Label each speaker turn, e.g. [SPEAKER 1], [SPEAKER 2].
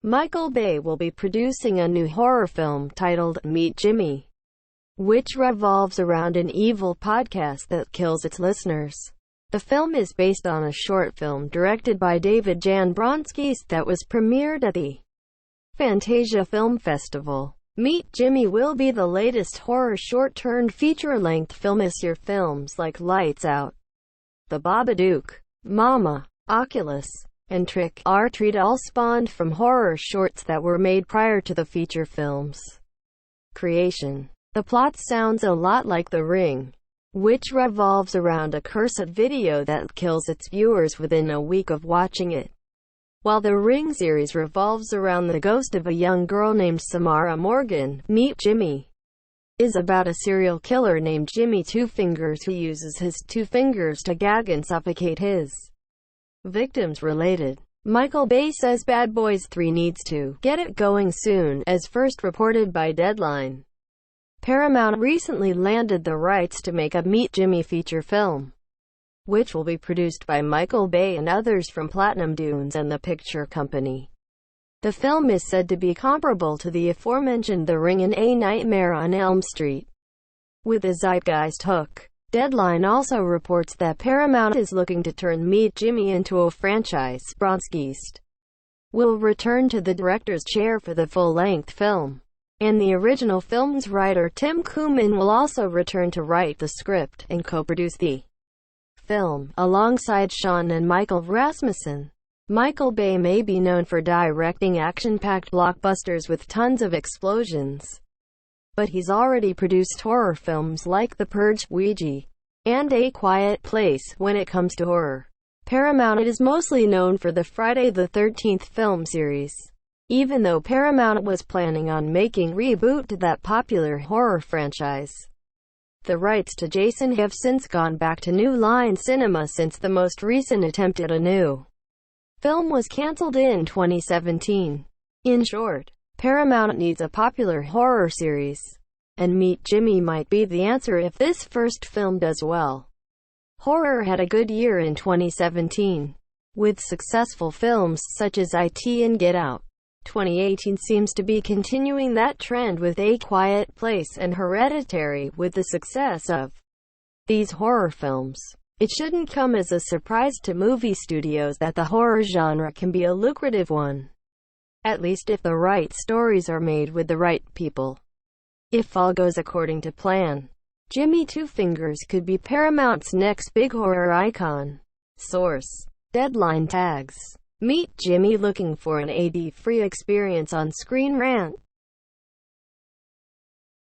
[SPEAKER 1] Michael Bay will be producing a new horror film titled Meet Jimmy, which revolves around an evil podcast that kills its listeners. The film is based on a short film directed by David-Jan Bronsgeest that was premiered at the Fantasia Film Festival. Meet Jimmy will be the latest horror short-turned feature-length film this year. Films like Lights Out, The Babadook, Mama, Oculus, and Trick or Treat all spawned from horror shorts that were made prior to the feature film's creation. The plot sounds a lot like The Ring, which revolves around a cursed video that kills its viewers within a week of watching it. While the Ring series revolves around the ghost of a young girl named Samara Morgan, Meet Jimmy is about a serial killer named Jimmy TwoFingers who uses his two fingers to gag and suffocate his victims. Related, Michael Bay says Bad Boys 3 needs to get it going soon, as first reported by Deadline. Paramount recently landed the rights to make a Meet Jimmy feature film, which will be produced by Michael Bay and others from Platinum Dunes and the Picture Company. The film is said to be comparable to the aforementioned The Ring and A Nightmare on Elm Street, with a zeitgeist hook. Deadline also reports that Paramount is looking to turn Meet Jimmy into a franchise. Bronsgeest will return to the director's chair for the full-length film, and the original film's writer Tim Koomen will also return to write the script and co-produce the film, alongside Shawn and Michael Rasmussen. Michael Bay may be known for directing action-packed blockbusters with tons of explosions, but he's already produced horror films like The Purge, Ouija, and A Quiet Place. When it comes to horror, Paramount is mostly known for the Friday the 13th film series, even though Paramount was planning on making reboot to that popular horror franchise. The rights to Jason have since gone back to New Line Cinema since the most recent attempt at a new film was cancelled in 2017. In short, Paramount needs a popular horror series, and Meet Jimmy might be the answer if this first film does well. Horror had a good year in 2017, with successful films such as IT and Get Out. 2018 seems to be continuing that trend with A Quiet Place and Hereditary. With the success of these horror films, it shouldn't come as a surprise to movie studios that the horror genre can be a lucrative one, at least if the right stories are made with the right people. If all goes according to plan, Jimmy TwoFingers could be Paramount's next big horror icon. Source: Deadline. Tags: Meet Jimmy looking for an AD-free experience on ScreenRant.